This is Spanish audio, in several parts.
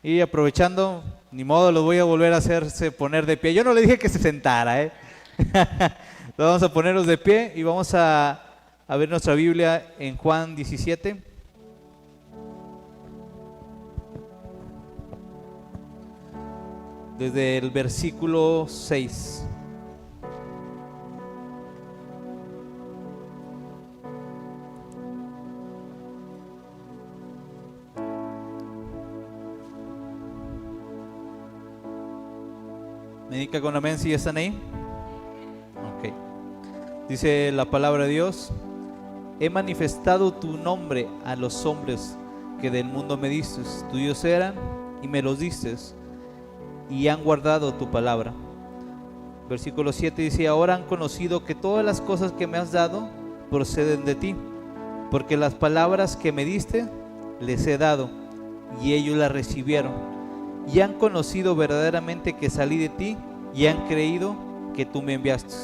Y aprovechando, ni modo, los voy a volver a hacerse poner de pie. Yo no le dije que se sentara, ¿eh? Vamos a ponernos de pie y vamos a ver nuestra Biblia en Juan 17. Desde el versículo 6. ¿Me indica con amén si están ahí? Ok. Dice la palabra de Dios: he manifestado tu nombre a los hombres que del mundo me diste. Tuyos eran y me los diste, y han guardado tu palabra. Versículo 7 dice: ahora han conocido que todas las cosas que me has dado proceden de ti, porque las palabras que me diste les he dado, y ellos las recibieron, y han conocido verdaderamente que salí de ti, y han creído que tú me enviaste.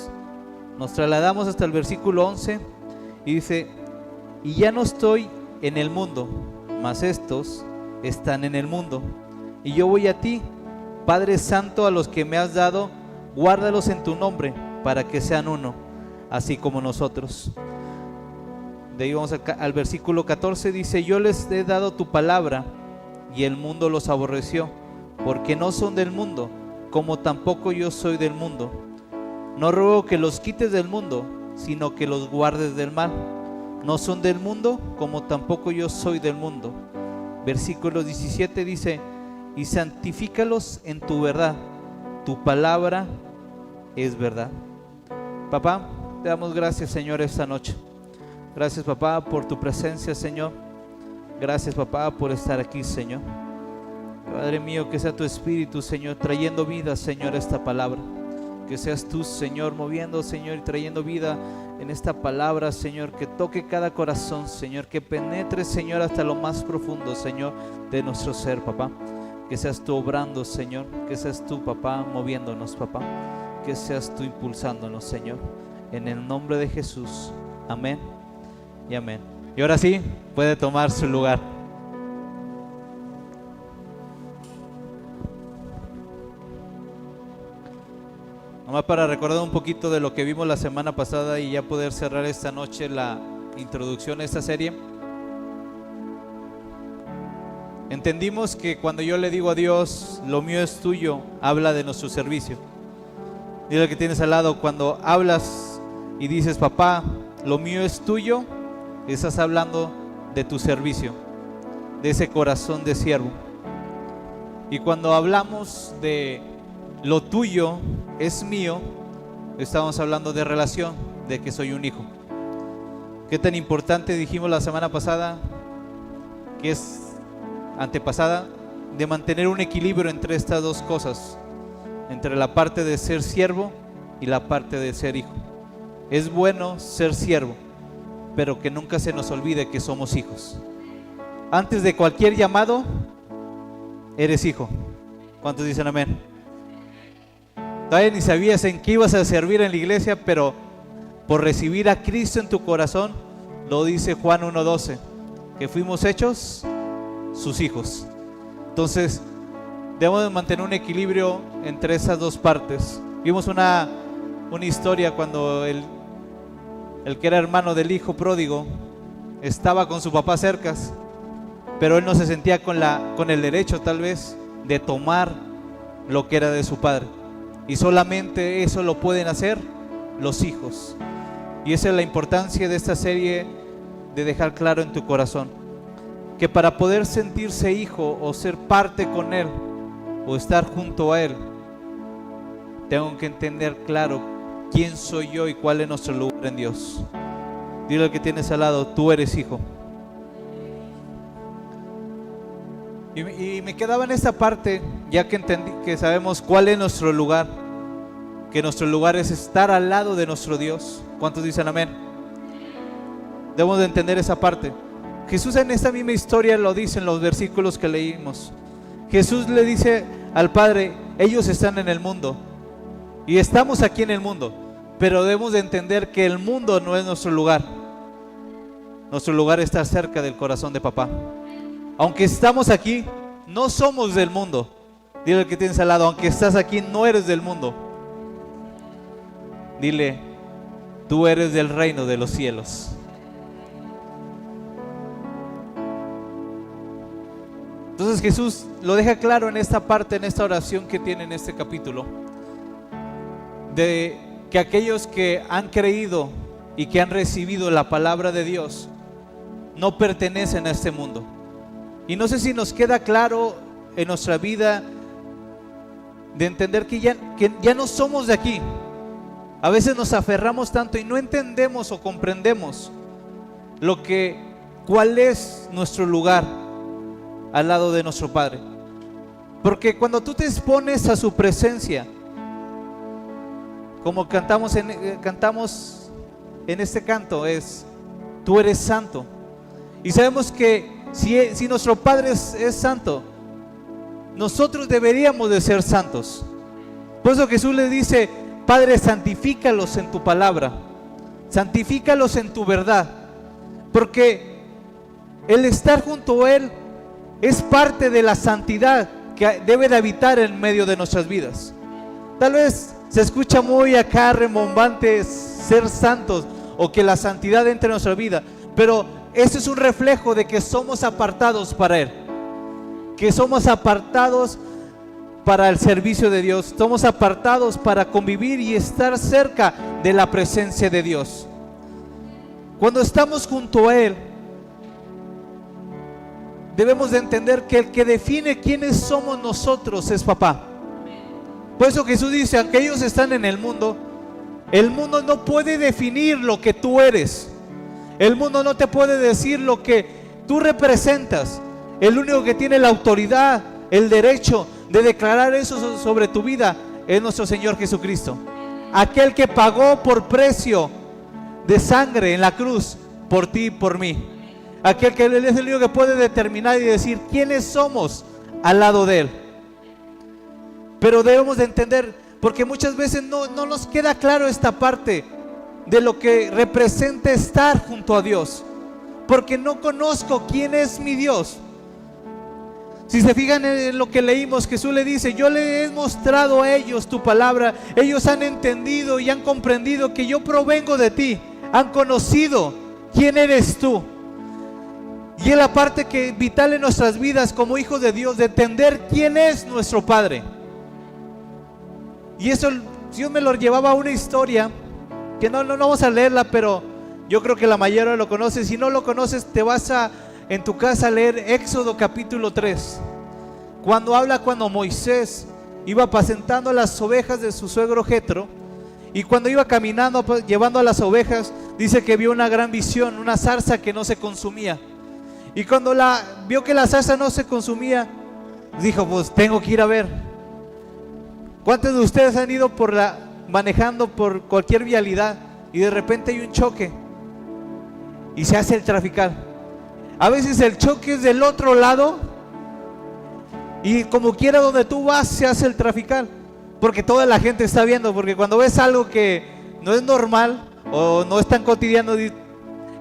Nos trasladamos hasta el versículo 11 y dice: y ya no estoy en el mundo, mas estos están en el mundo, y yo voy a ti. Padre Santo, a los que me has dado, guárdalos en tu nombre, para que sean uno, así como nosotros. De ahí vamos al versículo 14, dice: yo les he dado tu palabra, y el mundo los aborreció, porque no son del mundo, como tampoco yo soy del mundo. No ruego que los quites del mundo, sino que los guardes del mal. No son del mundo, como tampoco yo soy del mundo. Versículo 17 dice: y santifícalos en tu verdad, tu palabra es verdad. Papá, te damos gracias, Señor, esta noche. Gracias, papá, por tu presencia, Señor. Gracias, papá, por estar aquí, Señor. Padre mío, que sea tu Espíritu, Señor, trayendo vida, Señor, a esta palabra. Que seas tú, Señor, moviendo, Señor, y trayendo vida en esta palabra, Señor. Que toque cada corazón, Señor. Que penetre, Señor, hasta lo más profundo, Señor, de nuestro ser, papá. Que seas tú obrando, Señor. Que seas tú, papá, moviéndonos, papá. Que seas tú impulsándonos, Señor. En el nombre de Jesús. Amén y amén. Y ahora sí, puede tomar su lugar. Nomás para recordar un poquito de lo que vimos la semana pasada y ya poder cerrar esta noche la introducción a esta serie. Entendimos que cuando yo le digo a Dios, lo mío es tuyo, habla de nuestro servicio. Dile al que tienes al lado: cuando hablas y dices, papá, lo mío es tuyo, estás hablando de tu servicio, de ese corazón de siervo. Y cuando hablamos de lo tuyo es mío, estamos hablando de relación, de que soy un hijo. Qué tan importante, dijimos la semana pasada, que es antepasada, de mantener un equilibrio entre estas dos cosas, entre la parte de ser siervo y la parte de ser hijo. Es bueno ser siervo, pero que nunca se nos olvide que somos hijos. Antes de cualquier llamado, eres hijo. ¿Cuántos dicen amén? Todavía ni sabías en qué ibas a servir en la iglesia, pero por recibir a Cristo en tu corazón, lo dice Juan 1:12, que fuimos hechos sus hijos. Entonces debemos de mantener un equilibrio entre esas dos partes. Vimos una historia cuando el que era hermano del hijo pródigo estaba con su papá cerca, pero él no se sentía con el derecho, tal vez, de tomar lo que era de su padre. Y solamente eso lo pueden hacer los hijos. Y esa es la importancia de esta serie, de dejar claro en tu corazón que para poder sentirse hijo o ser parte con él o estar junto a él, tengo que entender claro quién soy yo y cuál es nuestro lugar en Dios. Dile al que tienes al lado: tú eres hijo. Y me quedaba en esta parte, ya que entendí, que sabemos cuál es nuestro lugar, que nuestro lugar es estar al lado de nuestro Dios. ¿Cuántos dicen amén? Debemos de entender esa parte. Jesús en esta misma historia lo dice en los versículos que leímos. Jesús le dice al Padre: ellos están en el mundo y estamos aquí en el mundo, pero debemos de entender que el mundo no es nuestro lugar. Nuestro lugar está cerca del corazón de papá. Aunque estamos aquí, no somos del mundo. Dile al que tienes al lado, aunque estás aquí, no eres del mundo. Dile, tú eres del reino de los cielos. Entonces Jesús lo deja claro en esta parte, en esta oración que tiene en este capítulo, de que aquellos que han creído y que han recibido la palabra de Dios no pertenecen a este mundo. Y no sé si nos queda claro en nuestra vida de entender que ya no somos de aquí. A veces nos aferramos tanto y no entendemos o comprendemos cuál es nuestro lugar al lado de nuestro Padre. Porque cuando tú te expones a su presencia, como cantamos en este canto, es: tú eres santo. Y sabemos que si nuestro Padre es santo, nosotros deberíamos de ser santos. Por eso Jesús le dice: Padre, santifícalos en tu palabra, santifícalos en tu verdad, porque el estar junto a Él es parte de la santidad que debe de habitar en medio de nuestras vidas. Tal vez se escucha muy acá rembombante ser santos, o que la santidad entre en nuestra vida, pero eso es un reflejo de que somos apartados para Él, que somos apartados para el servicio de Dios, somos apartados para convivir y estar cerca de la presencia de Dios. Cuando estamos junto a Él, debemos de entender que el que define quiénes somos nosotros es Papá. Por eso Jesús dice: aunque ellos están en el mundo no puede definir lo que tú eres. El mundo no te puede decir lo que tú representas. El único que tiene la autoridad, el derecho de declarar eso sobre tu vida es nuestro Señor Jesucristo. Aquel que pagó por precio de sangre en la cruz por ti y por mí. Aquel que Él es el único que puede determinar y decir quiénes somos al lado de Él. Pero debemos de entender, porque muchas veces no nos queda claro esta parte de lo que representa estar junto a Dios, porque no conozco quién es mi Dios. Si se fijan en lo que leímos, Jesús le dice: yo le he mostrado a ellos tu palabra, ellos han entendido y han comprendido que yo provengo de ti, han conocido quién eres tú. Y es la parte que es vital en nuestras vidas como hijos de Dios, de entender quién es nuestro Padre. Y eso Dios me lo llevaba a una historia que no vamos a leerla, pero yo creo que la mayoría lo conoce. Si no lo conoces, te vas en tu casa a leer Éxodo capítulo 3, cuando Moisés iba apacentando las ovejas de su suegro Jetro, y cuando iba caminando llevando a las ovejas, dice que vio una gran visión, una zarza que no se consumía. Y cuando vio que la zarza no se consumía, dijo: pues tengo que ir a ver. ¿Cuántos de ustedes han ido manejando por cualquier vialidad y de repente hay un choque y se hace el trafical? A veces el choque es del otro lado y como quiera donde tú vas se hace el trafical, porque toda la gente está viendo. Porque cuando ves algo que no es normal o no es tan cotidiano,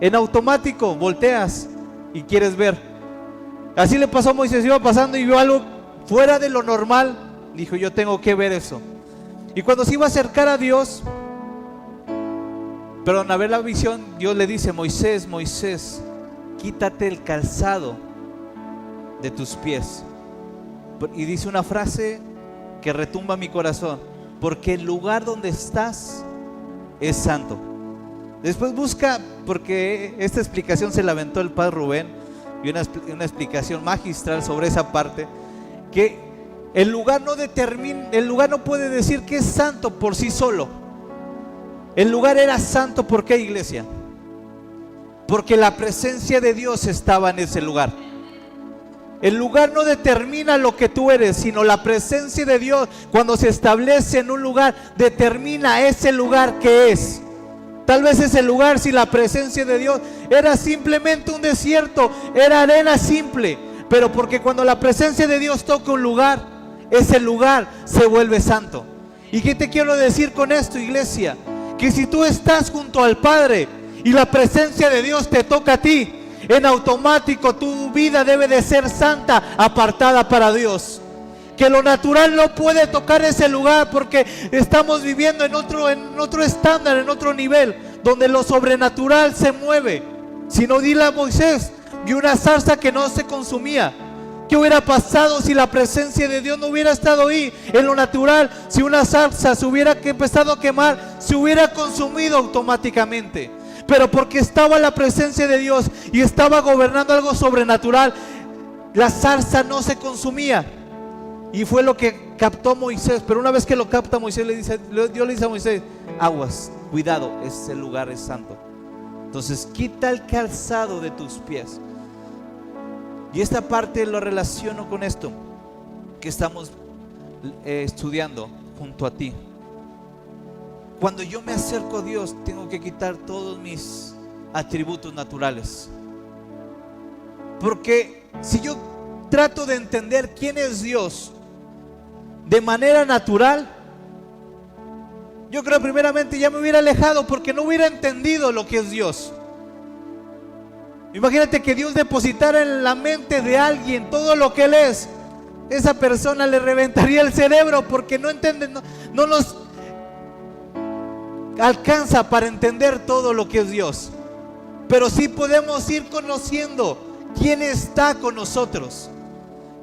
en automático volteas y quieres ver. Así le pasó a Moisés, iba pasando y vio algo fuera de lo normal. Dijo: yo tengo que ver eso. Y cuando se iba a acercar a Dios, pero a ver la visión, Dios le dice: Moisés, Moisés, quítate el calzado de tus pies. Y dice una frase que retumba mi corazón: porque el lugar donde estás es santo. Después busca, porque esta explicación se la aventó el padre Rubén, y una explicación magistral sobre esa parte, que el lugar no puede decir que es santo por sí solo. El lugar era santo, ¿por qué, iglesia? Porque la presencia de Dios estaba en ese lugar. El lugar no determina lo que tú eres, sino la presencia de Dios, cuando se establece en un lugar, determina ese lugar que es. Tal vez ese lugar, si la presencia de Dios era simplemente un desierto, era arena simple, pero porque cuando la presencia de Dios toca un lugar, ese lugar se vuelve santo. ¿Y qué te quiero decir con esto, iglesia? Que si tú estás junto al Padre y la presencia de Dios te toca a ti, en automático tu vida debe de ser santa, apartada para Dios. Que lo natural no puede tocar ese lugar porque estamos viviendo en otro estándar, en otro nivel, donde lo sobrenatural se mueve. Si no, dile a Moisés, vio una zarza que no se consumía. ¿Qué hubiera pasado si la presencia de Dios no hubiera estado ahí? En lo natural, si una zarza se hubiera empezado a quemar, se hubiera consumido automáticamente. Pero porque estaba la presencia de Dios y estaba gobernando algo sobrenatural, la zarza no se consumía. Y fue lo que captó Moisés. Pero una vez que lo capta Moisés, Dios le dice a Moisés: aguas, cuidado, ese lugar es santo. Entonces quita el calzado de tus pies. Y esta parte lo relaciono con esto que estamos estudiando junto a ti. Cuando yo me acerco a Dios, tengo que quitar todos mis atributos naturales. Porque si yo trato de entender quién es Dios de manera natural, yo creo primeramente ya me hubiera alejado, porque no hubiera entendido lo que es Dios. Imagínate que Dios depositara en la mente de alguien todo lo que Él es. Esa persona le reventaría el cerebro, porque no entiende, no nos alcanza para entender todo lo que es Dios. Pero sí podemos ir conociendo quién está con nosotros,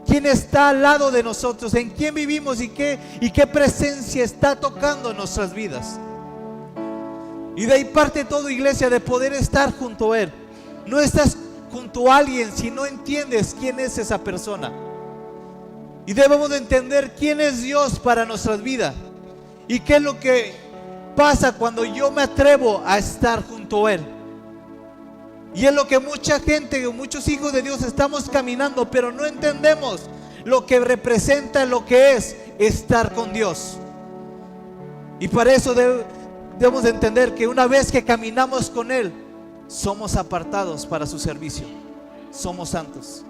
quién está al lado de nosotros, en quién vivimos y qué presencia está tocando nuestras vidas. Y de ahí parte todo, iglesia, de poder estar junto a Él. No estás junto a alguien si no entiendes quién es esa persona. Y debemos de entender quién es Dios para nuestras vidas y qué es lo que pasa cuando yo me atrevo a estar junto a Él. Y es lo que mucha gente, muchos hijos de Dios estamos caminando, pero no entendemos lo que representa, lo que es estar con Dios. Y para eso debemos de entender que una vez que caminamos con Él, somos apartados para su servicio, somos santos.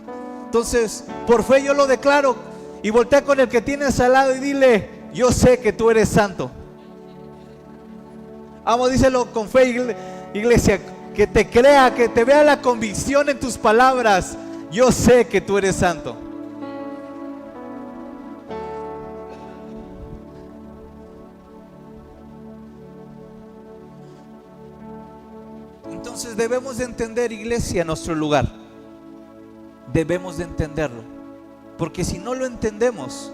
Entonces, por fe yo lo declaro, y voltea con el que tienes al lado y dile: yo sé que tú eres santo. Vamos, díselo con fe, iglesia, que te crea, que te vea la convicción en tus palabras: yo sé que tú eres santo. Entonces debemos de entender, iglesia, nuestro lugar. Debemos de entenderlo, porque si no lo entendemos,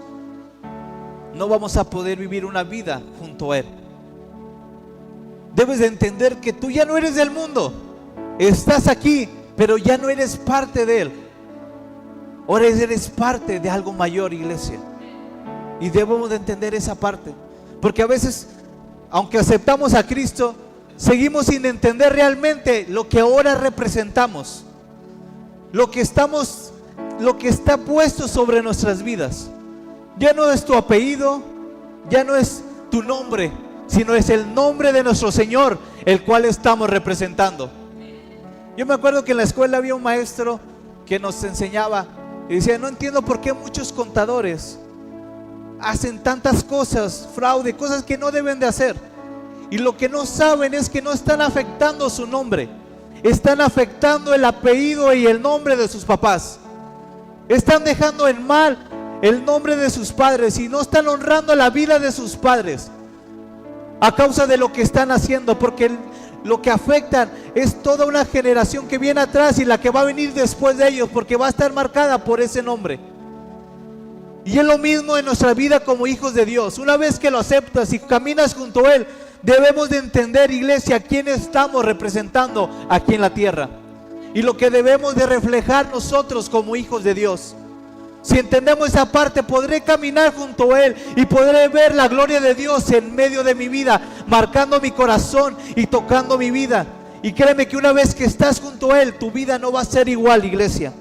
no vamos a poder vivir una vida junto a Él. Debes de entender que tú ya no eres del mundo. Estás aquí, pero ya no eres parte de Él. Ahora eres parte de algo mayor, iglesia. Y debemos de entender esa parte, porque a veces, aunque aceptamos a Cristo, seguimos sin entender realmente lo que ahora representamos, lo que está puesto sobre nuestras vidas. Ya no es tu apellido, ya no es tu nombre, sino es el nombre de nuestro Señor, el cual estamos representando. Yo me acuerdo que en la escuela había un maestro que nos enseñaba y decía: no entiendo por qué muchos contadores hacen tantas cosas, fraude, cosas que no deben de hacer. Y lo que no saben es que no están afectando su nombre, están afectando el apellido y el nombre de sus papás. Están dejando en mal el nombre de sus padres y no están honrando la vida de sus padres a causa de lo que están haciendo, porque lo que afectan es toda una generación que viene atrás y la que va a venir después de ellos, porque va a estar marcada por ese nombre. Y es lo mismo en nuestra vida como hijos de Dios. Una vez que lo aceptas y caminas junto a Él, debemos de entender, iglesia, quién estamos representando aquí en la tierra y lo que debemos de reflejar nosotros como hijos de Dios. Si entendemos esa parte, podré caminar junto a Él y podré ver la gloria de Dios en medio de mi vida, marcando mi corazón y tocando mi vida. Y créeme que una vez que estás junto a Él, tu vida no va a ser igual, iglesia.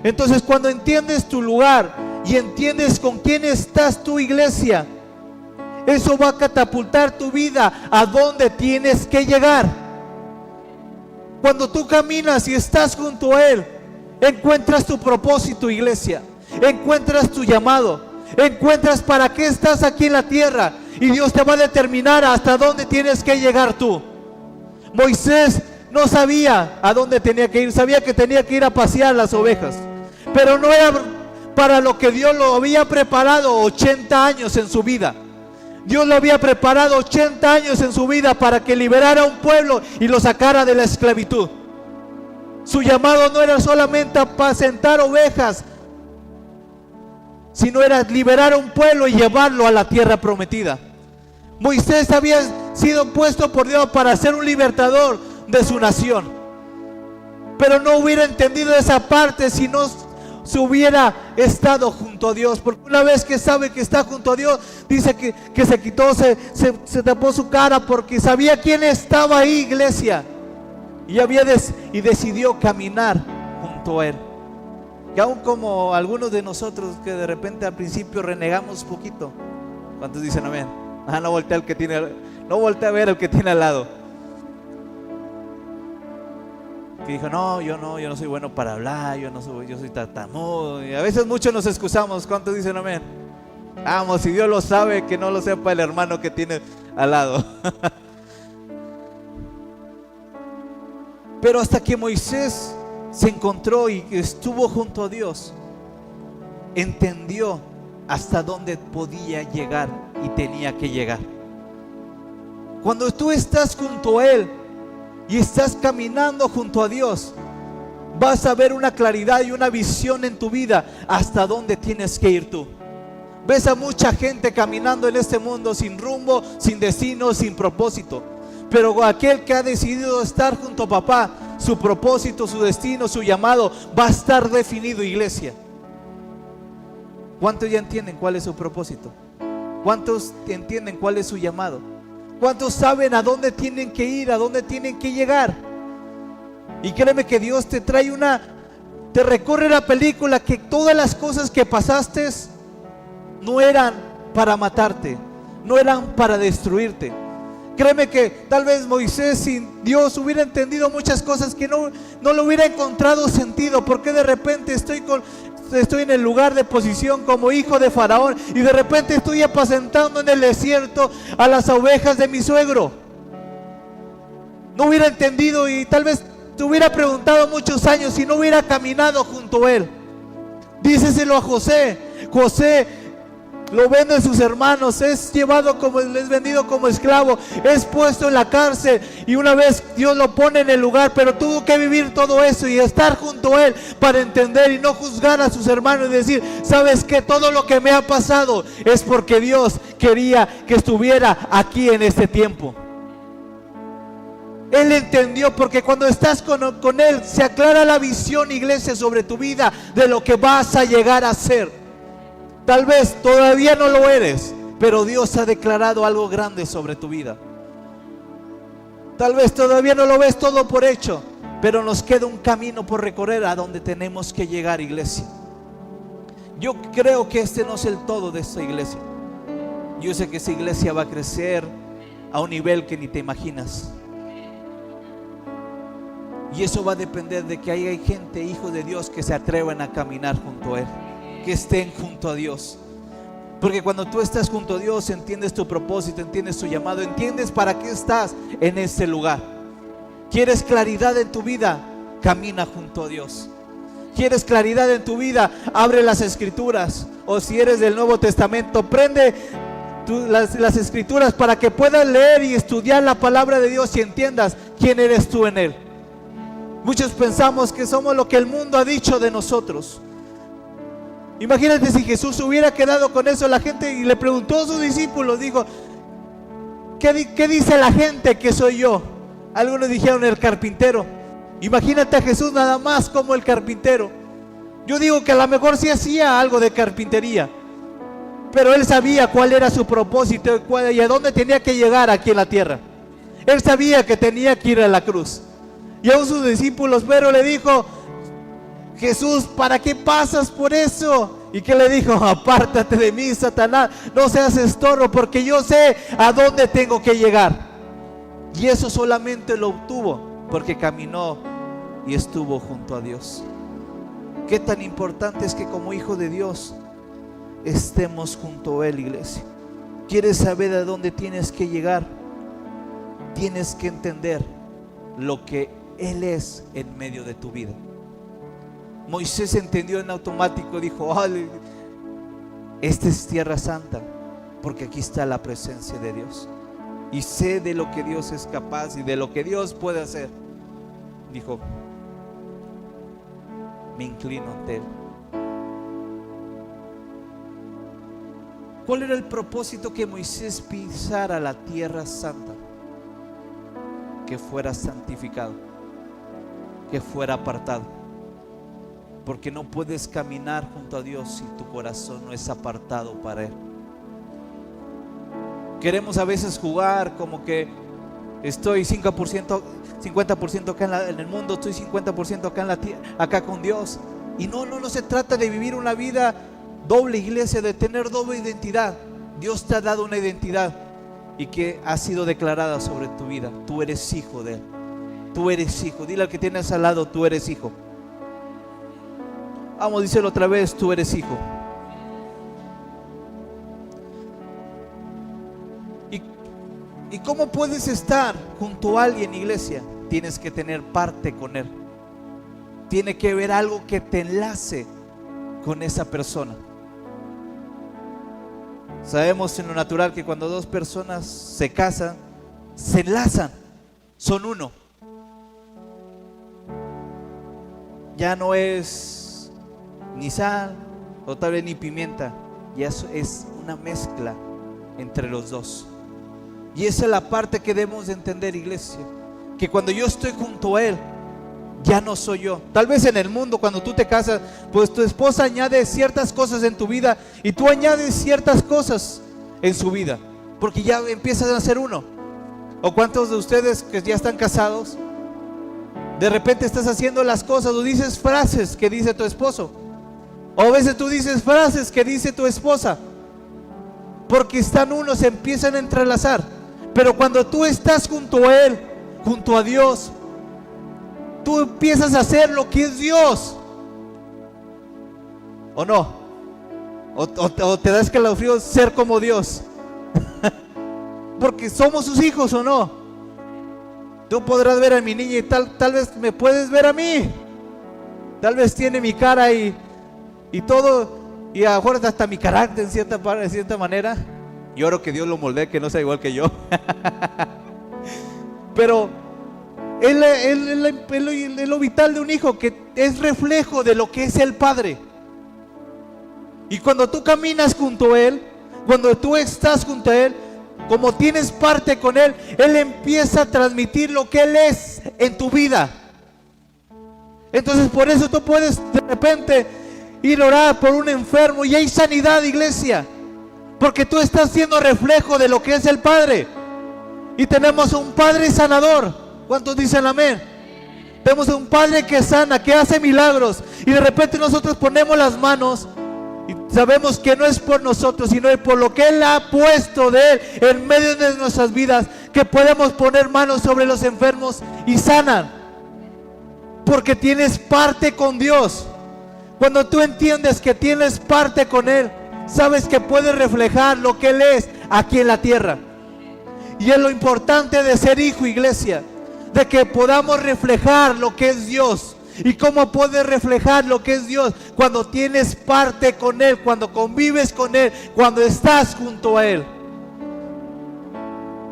Entonces, cuando entiendes tu lugar y entiendes con quién estás tu iglesia, eso va a catapultar tu vida a donde tienes que llegar. Cuando tú caminas y estás junto a Él, encuentras tu propósito, iglesia. Encuentras tu llamado. Encuentras para qué estás aquí en la tierra. Y Dios te va a determinar hasta dónde tienes que llegar tú. Moisés no sabía a dónde tenía que ir, sabía que tenía que ir a pasear las ovejas, pero no era para lo que Dios lo había preparado 80 años en su vida. Dios lo había preparado 80 años en su vida para que liberara a un pueblo y lo sacara de la esclavitud. Su llamado no era solamente apacentar ovejas, sino era liberar a un pueblo y llevarlo a la tierra prometida. Moisés había sido puesto por Dios para ser un libertador de su nación, pero no hubiera entendido esa parte si no se hubiera estado junto a Dios. Porque una vez que sabe que está junto a Dios, dice que se quitó, se tapó su cara, porque sabía quién estaba ahí, iglesia, y decidió caminar junto a Él. Y aún como algunos de nosotros que de repente al principio renegamos poquito. ¿Cuántos dicen amén? No voltea a ver al que tiene al lado. Que dijo, yo no soy bueno para hablar, yo soy tartamudo. Y a veces muchos nos excusamos. ¿Cuántos dicen amén? Vamos, si Dios lo sabe, que no lo sepa el hermano que tiene al lado. Pero hasta que Moisés se encontró y estuvo junto a Dios, entendió hasta dónde podía llegar y tenía que llegar. Cuando tú estás junto a Él y estás caminando junto a Dios, vas a ver una claridad y una visión en tu vida hasta dónde tienes que ir tú. Ves a mucha gente caminando en este mundo sin rumbo, sin destino, sin propósito. Pero aquel que ha decidido estar junto a papá, su propósito, su destino, su llamado va a estar definido, iglesia. ¿Cuántos ya entienden cuál es su propósito? ¿Cuántos entienden cuál es su llamado? ¿Cuántos saben a dónde tienen que ir, a dónde tienen que llegar? Y créeme que Dios te trae te recorre la película, que todas las cosas que pasaste no eran para matarte, no eran para destruirte. Créeme que tal vez Moisés sin Dios hubiera entendido muchas cosas que no le hubiera encontrado sentido. Porque de repente estoy en el lugar de posición como hijo de Faraón y de repente estoy apacentando en el desierto a las ovejas de mi suegro. No hubiera entendido y tal vez te hubiera preguntado muchos años si no hubiera caminado junto a Él. Díceselo a José. José lo venden sus hermanos, es vendido como esclavo, es puesto en la cárcel y una vez Dios lo pone en el lugar, pero tuvo que vivir todo eso y estar junto a Él para entender y no juzgar a sus hermanos y decir, sabes que todo lo que me ha pasado es porque Dios quería que estuviera aquí en este tiempo. Él entendió, porque cuando estás con Él se aclara la visión, iglesia, sobre tu vida, de lo que vas a llegar a ser. Tal vez todavía no lo eres, pero Dios ha declarado algo grande sobre tu vida. Tal vez todavía no lo ves todo por hecho, pero nos queda un camino por recorrer a donde tenemos que llegar, iglesia. Yo creo que este no es el todo de esta iglesia. Yo sé que esta iglesia va a crecer a un nivel que ni te imaginas. Y eso va a depender de que haya gente, hijos de Dios, que se atrevan a caminar junto a Él, que estén junto a Dios. Porque cuando tú estás junto a Dios, entiendes tu propósito, entiendes tu llamado, entiendes para qué estás en este lugar. ¿Quieres claridad en tu vida? Camina junto a Dios. ¿Quieres claridad en tu vida? Abre las escrituras. O si eres del Nuevo Testamento, prende las escrituras para que puedas leer y estudiar la palabra de Dios y entiendas quién eres tú en Él. Muchos pensamos que somos lo que el mundo ha dicho de nosotros. Imagínate si Jesús hubiera quedado con eso, la gente, y le preguntó a sus discípulos, dijo, ¿qué dice la gente que soy yo? Algunos dijeron el carpintero. Imagínate a Jesús nada más como el carpintero. Yo digo que a lo mejor sí hacía algo de carpintería, pero Él sabía cuál era su propósito y a dónde tenía que llegar aquí en la tierra. Él sabía que tenía que ir a la cruz. Y aún sus discípulos, pero le dijo, Jesús, ¿para qué pasas por eso? ¿Y qué le dijo? Apártate de mí, Satanás, no seas estorbo, porque yo sé a dónde tengo que llegar. Y eso solamente lo obtuvo porque caminó y estuvo junto a Dios. Qué tan importante es que como hijo de Dios estemos junto a Él, iglesia. ¿Quieres saber a dónde tienes que llegar? Tienes que entender lo que Él es en medio de tu vida. Moisés entendió en automático, dijo: esta es tierra santa, porque aquí está la presencia de Dios. Y sé de lo que Dios es capaz y de lo que Dios puede hacer. Dijo: me inclino ante Él. ¿Cuál era el propósito que Moisés pisara la tierra santa? Que fuera santificado, que fuera apartado. Porque no puedes caminar junto a Dios si tu corazón no es apartado para Él. Queremos a veces jugar como que estoy 50% acá en el mundo, estoy 50% acá en la tierra, acá con Dios. Y no se trata de vivir una vida doble, iglesia, de tener doble identidad. Dios te ha dado una identidad y que ha sido declarada sobre tu vida. Tú eres hijo de Él. Tú eres hijo. Dile al que tienes al lado: tú eres hijo. Vamos, díselo otra vez: tú eres hijo. ¿Y cómo puedes estar junto a alguien, iglesia? Tienes que tener parte con Él. Tiene que haber algo que te enlace con esa persona. Sabemos en lo natural que cuando dos personas se casan, se enlazan, son uno. Ya no es ni sal o tal vez ni pimienta, ya es una mezcla entre los dos. Y esa es la parte que debemos de entender, iglesia, que cuando yo estoy junto a Él, ya no soy yo. Tal vez en el mundo, cuando tú te casas, pues tu esposa añade ciertas cosas en tu vida y tú añades ciertas cosas en su vida, porque ya empiezas a ser uno. ¿O cuántos de ustedes que ya están casados, de repente estás haciendo las cosas o dices frases que dice tu esposo, o a veces tú dices frases que dice tu esposa, porque están unos, se empiezan a entrelazar? Pero cuando tú estás junto a Él, junto a Dios, tú empiezas a hacer lo que es Dios. ¿O no? ¿O te da escalofrío ser como Dios? Porque somos sus hijos, ¿o no? Tú podrás ver a mi niña y tal vez me puedes ver a mí. Tal vez tiene mi cara y todo, y a lo mejor hasta mi carácter en cierta manera. Y oro que Dios lo moldee, que no sea igual que yo. Pero es lo vital de un hijo, que es reflejo de lo que es el Padre. Y cuando tú caminas junto a Él, cuando tú estás junto a Él, como tienes parte con Él, Él empieza a transmitir lo que Él es en tu vida. Entonces por eso tú puedes de repente ir a orar por un enfermo y hay sanidad, iglesia, porque tú estás siendo reflejo de lo que es el Padre. Y tenemos un Padre sanador. ¿Cuántos dicen amén? Tenemos un Padre que sana, que hace milagros. Y de repente nosotros ponemos las manos y sabemos que no es por nosotros, sino es por lo que Él ha puesto de Él en medio de nuestras vidas, que podemos poner manos sobre los enfermos y sanan. Porque tienes parte con Dios. Cuando tú entiendes que tienes parte con Él, sabes que puedes reflejar lo que Él es aquí en la tierra. Y es lo importante de ser hijo, iglesia, de que podamos reflejar lo que es Dios. ¿Y cómo puedes reflejar lo que es Dios? Cuando tienes parte con Él, cuando convives con Él, cuando estás junto a Él.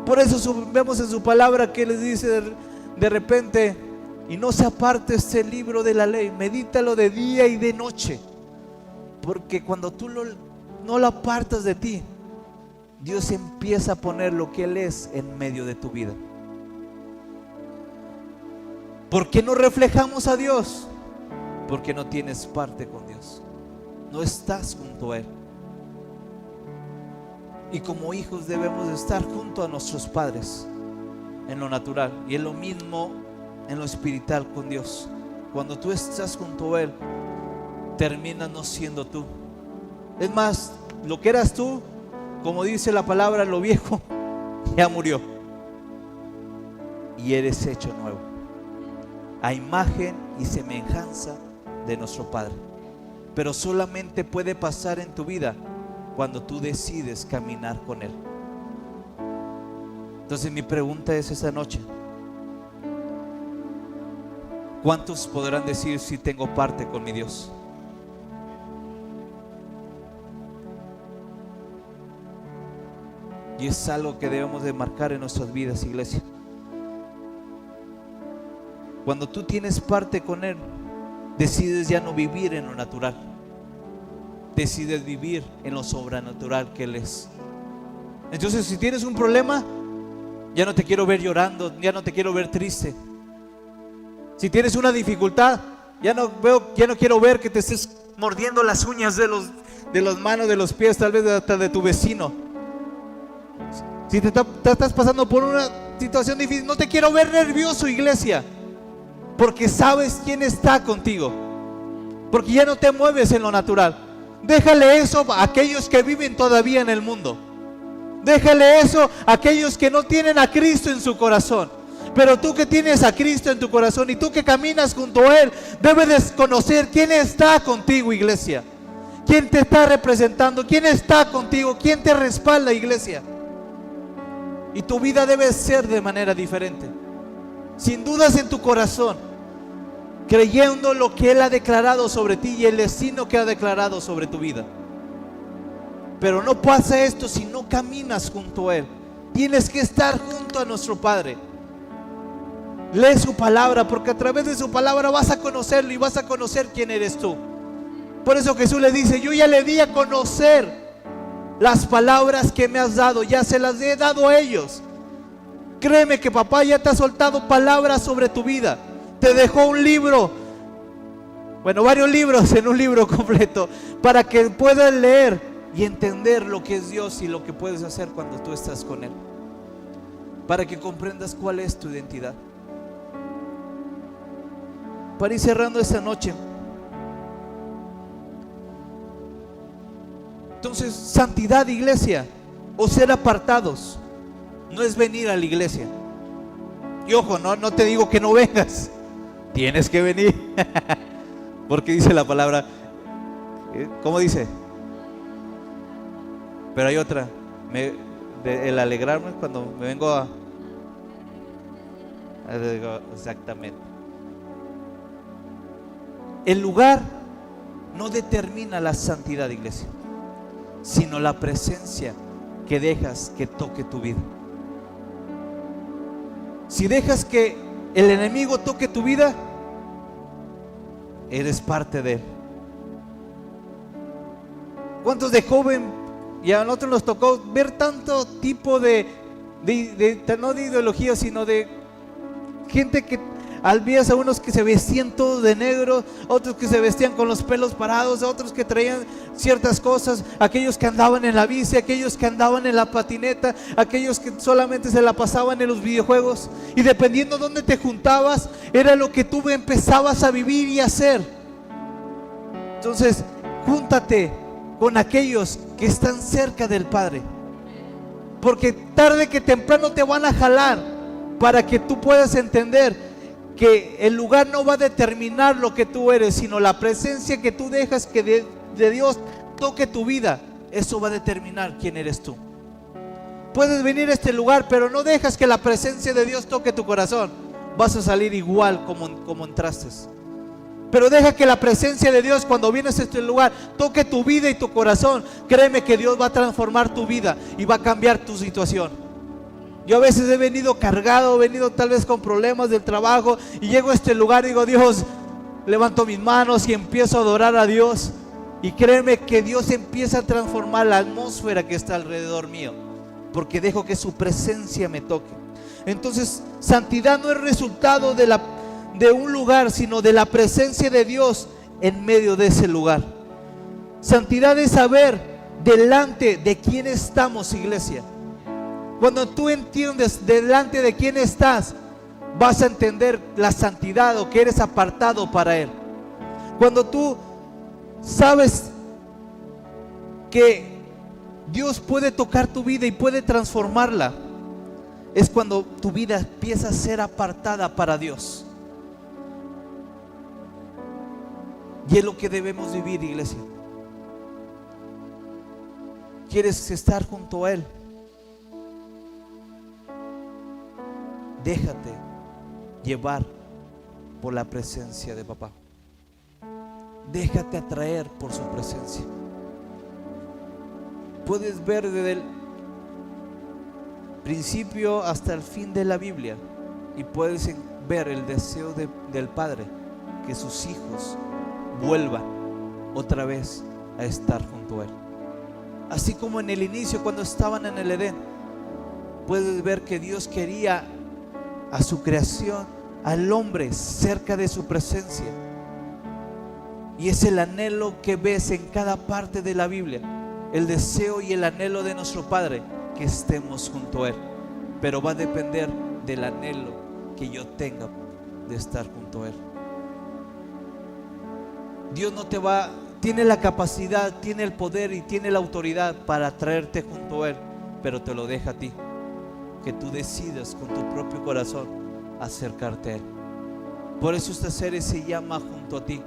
Por eso vemos en su palabra que les dice de repente: y no se aparte este libro de la ley, medítalo de día y de noche. Porque cuando tú no lo apartas de ti, Dios empieza a poner lo que Él es en medio de tu vida. ¿Por qué no reflejamos a Dios? Porque no tienes parte con Dios, no estás junto a Él. Y como hijos debemos estar junto a nuestros padres en lo natural, y es lo mismo en lo espiritual con Dios. Cuando tú estás junto a Él, terminas no siendo tú. Es más, lo que eras tú, como dice la palabra, lo viejo ya murió y eres hecho nuevo, a imagen y semejanza de nuestro Padre. Pero solamente puede pasar en tu vida cuando tú decides caminar con Él. Entonces mi pregunta es esa noche: ¿Cuántos podrán decir si tengo parte con mi Dios? Y es algo que debemos de marcar en nuestras vidas, iglesia. Cuando tú tienes parte con Él, decides ya no vivir en lo natural, decides vivir en lo sobrenatural que Él es. Entonces, si tienes un problema, ya no te quiero ver llorando, ya no te quiero ver triste. Si tienes una dificultad, ya no quiero ver que te estés mordiendo las uñas de las manos, de los pies, tal vez hasta de tu vecino. Si te estás pasando por una situación difícil, no te quiero ver nervioso, iglesia, porque sabes quién está contigo, porque ya no te mueves en lo natural. Déjale eso a aquellos que viven todavía en el mundo. Déjale eso a aquellos que no tienen a Cristo en su corazón. Pero tú que tienes a Cristo en tu corazón y tú que caminas junto a Él, debes conocer quién está contigo, iglesia. ¿Quién te está representando? ¿Quién está contigo? ¿Quién te respalda, iglesia? Y tu vida debe ser de manera diferente, sin dudas en tu corazón, creyendo lo que Él ha declarado sobre ti y el destino que ha declarado sobre tu vida. Pero no pasa esto si no caminas junto a Él. Tienes que estar junto a nuestro Padre. Lee su palabra, porque a través de su palabra vas a conocerlo y vas a conocer quién eres tú. Por eso Jesús le dice: yo ya le di a conocer las palabras que me has dado, ya se las he dado a ellos. Créeme que papá ya te ha soltado palabras sobre tu vida. Te dejó un libro, bueno, varios libros en un libro completo, para que puedas leer y entender lo que es Dios y lo que puedes hacer cuando tú estás con Él, para que comprendas cuál es tu identidad. Para ir cerrando esta noche, entonces, santidad, iglesia, o ser apartados, no es venir a la iglesia. Y ojo, no te digo que no vengas, tienes que venir, porque dice la palabra, ¿cómo dice? Pero hay otra, el alegrarme cuando me vengo exactamente. El lugar no determina la santidad, iglesia, sino la presencia que dejas que toque tu vida. Si dejas que el enemigo toque tu vida, eres parte de él. ¿Cuántos de joven, y a nosotros nos tocó ver tanto tipo no de ideología, sino de gente que habías a unos que se vestían todos de negro, otros que se vestían con los pelos parados, otros que traían ciertas cosas, aquellos que andaban en la bici, aquellos que andaban en la patineta, aquellos que solamente se la pasaban en los videojuegos, y dependiendo dónde te juntabas, era lo que tú empezabas a vivir y a hacer. Entonces, júntate con aquellos que están cerca del Padre, porque tarde que temprano te van a jalar para que tú puedas entender que el lugar no va a determinar lo que tú eres, sino la presencia que tú dejas que de Dios toque tu vida. Eso va a determinar quién eres tú. Puedes venir a este lugar, pero no dejas que la presencia de Dios toque tu corazón, vas a salir igual como entraste. Pero deja que la presencia de Dios, cuando vienes a este lugar, toque tu vida y tu corazón. Créeme que Dios va a transformar tu vida y va a cambiar tu situación. Yo a veces he venido cargado, he venido tal vez con problemas del trabajo, y llego a este lugar y digo: Dios, levanto mis manos y empiezo a adorar a Dios, y créeme que Dios empieza a transformar la atmósfera que está alrededor mío, porque dejo que su presencia me toque. Entonces, santidad no es resultado de un lugar, sino de la presencia de Dios en medio de ese lugar. Santidad es saber delante de quién estamos, iglesia. Cuando tú entiendes delante de quién estás, vas a entender la santidad, o que eres apartado para Él. Cuando tú sabes que Dios puede tocar tu vida y puede transformarla, es cuando tu vida empieza a ser apartada para Dios. Y es lo que debemos vivir, iglesia. ¿Quieres estar junto a Él? Déjate llevar por la presencia de papá. Déjate atraer por su presencia. Puedes ver desde el principio hasta el fin de la Biblia y puedes ver el deseo del Padre, que sus hijos vuelvan otra vez a estar junto a Él. Así como en el inicio, cuando estaban en el Edén, puedes ver que Dios quería a su creación, al hombre, cerca de su presencia. Y es el anhelo que ves en cada parte de la Biblia, el deseo y el anhelo de nuestro Padre, que estemos junto a Él. Pero va a depender del anhelo que yo tenga de estar junto a Él. Dios no te va, tiene la capacidad, tiene el poder y tiene la autoridad para traerte junto a Él, pero te lo deja a ti, que tú decidas con tu propio corazón acercarte a Él. Por eso esta serie se llama Junto a ti.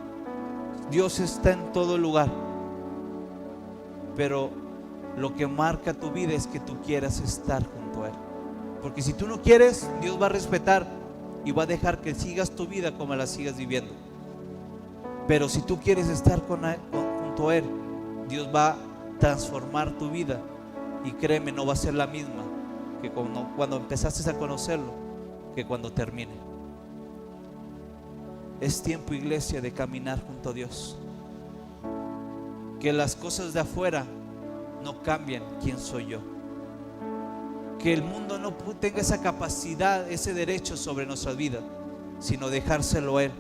Dios está en todo lugar, pero lo que marca tu vida es que tú quieras estar junto a Él. Porque si tú no quieres, Dios va a respetar y va a dejar que sigas tu vida como la sigas viviendo. Pero si tú quieres estar junto a Él, Dios va a transformar tu vida, y créeme, no va a ser la misma que cuando empezaste a conocerlo que cuando termine. Es tiempo, iglesia, de caminar junto a Dios. Que las cosas de afuera no cambien quién soy yo. Que el mundo no tenga esa capacidad, ese derecho sobre nuestra vida, sino dejárselo a Él.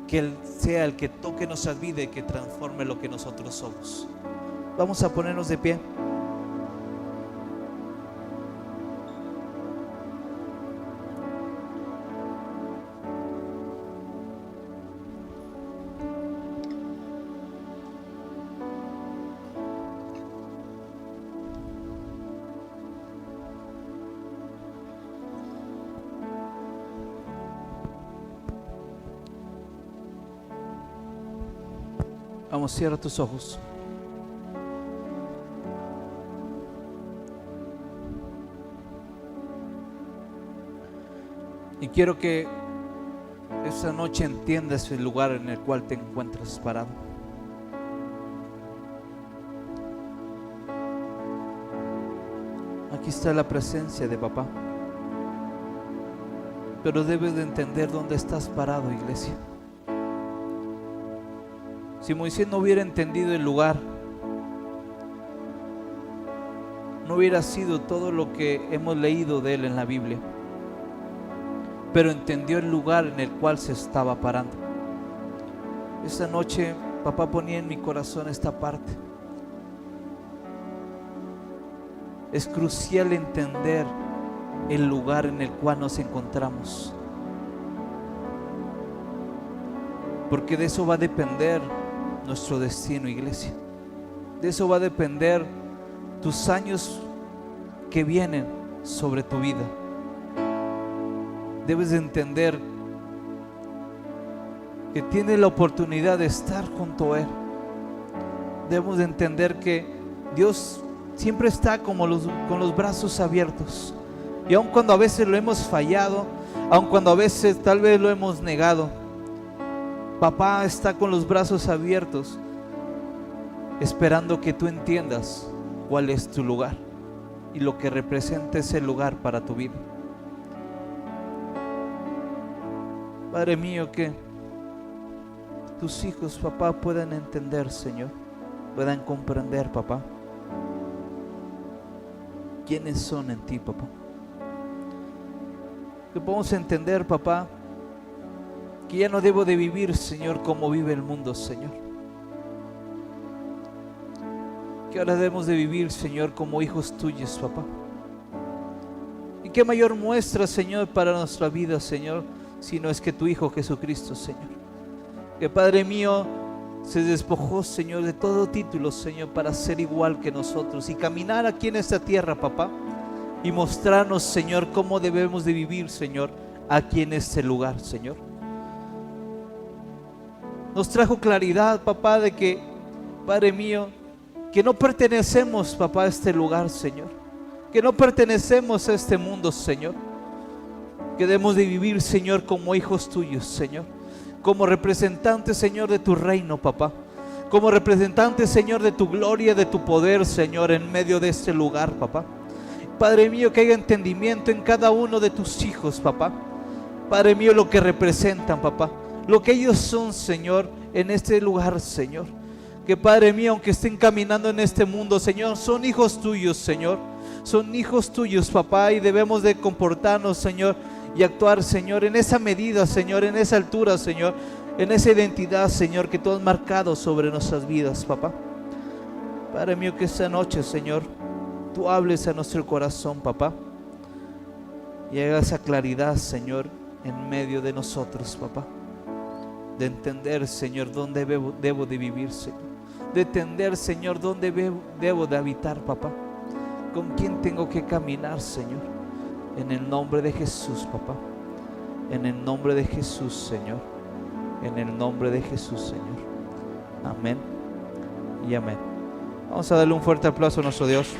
Que Él sea el que toque nuestra vida y que transforme lo que nosotros somos. Vamos a ponernos de pie. Vamos, cierra tus ojos. Y quiero que esta noche entiendas el lugar en el cual te encuentras parado. Aquí está la presencia de papá. Pero debes de entender dónde estás parado, iglesia. Si Moisés no hubiera entendido el lugar, no hubiera sido todo lo que hemos leído de él en la Biblia. Pero entendió el lugar en el cual se estaba parando. Esta noche papá ponía en mi corazón esta parte. Es crucial entender el lugar en el cual nos encontramos, porque de eso va a depender nuestro destino, iglesia. De eso va a depender tus años que vienen sobre tu vida. Debes de entender que tienes la oportunidad de estar junto a Él. Debemos de entender que Dios siempre está con los brazos abiertos. Y aun cuando a veces lo hemos fallado, aun cuando a veces tal vez lo hemos negado, papá está con los brazos abiertos, esperando que tú entiendas cuál es tu lugar y lo que representa ese lugar para tu vida. Padre mío, que tus hijos, papá, puedan entender, Señor, puedan comprender, papá, quiénes son en ti, papá. Que podamos entender, papá, que ya no debo de vivir, Señor, como vive el mundo, Señor. Que ahora debemos de vivir, Señor, como hijos tuyos, papá. Y qué mayor muestra, Señor, para nuestra vida, Señor, si no es que tu Hijo Jesucristo, Señor. Que Padre mío se despojó, Señor, de todo título, Señor, para ser igual que nosotros y caminar aquí en esta tierra, papá, y mostrarnos, Señor, cómo debemos de vivir, Señor, aquí en este lugar, Señor. Nos trajo claridad, papá, de que, Padre mío, que no pertenecemos, papá, a este lugar, Señor. Que no pertenecemos a este mundo, Señor. que debemos de vivir, Señor, como hijos tuyos, Señor, como representantes, Señor, de tu reino, papá, como representantes, Señor, de tu gloria, de tu poder, Señor, en medio de este lugar, papá. Padre mío, que haya entendimiento en cada uno de tus hijos, papá. Padre mío, lo que representan, papá, lo que ellos son, Señor, en este lugar, Señor. Que Padre mío, aunque estén caminando en este mundo, Señor, son hijos tuyos, Señor. Son hijos tuyos, papá, y debemos de comportarnos, Señor, y actuar, Señor, en esa medida, Señor, en esa altura, Señor, en esa identidad, Señor, que tú has marcado sobre nuestras vidas, papá. Padre mío, que esta noche, Señor, tú hables a nuestro corazón, papá, y haga esa claridad, Señor, en medio de nosotros, papá, de entender, Señor, dónde debo de vivir, Señor, de entender, Señor, dónde debo de habitar, papá, con quién tengo que caminar, Señor, en el nombre de Jesús, papá, en el nombre de Jesús, Señor, en el nombre de Jesús, Señor. Amén y amén. Vamos a darle un fuerte aplauso a nuestro Dios.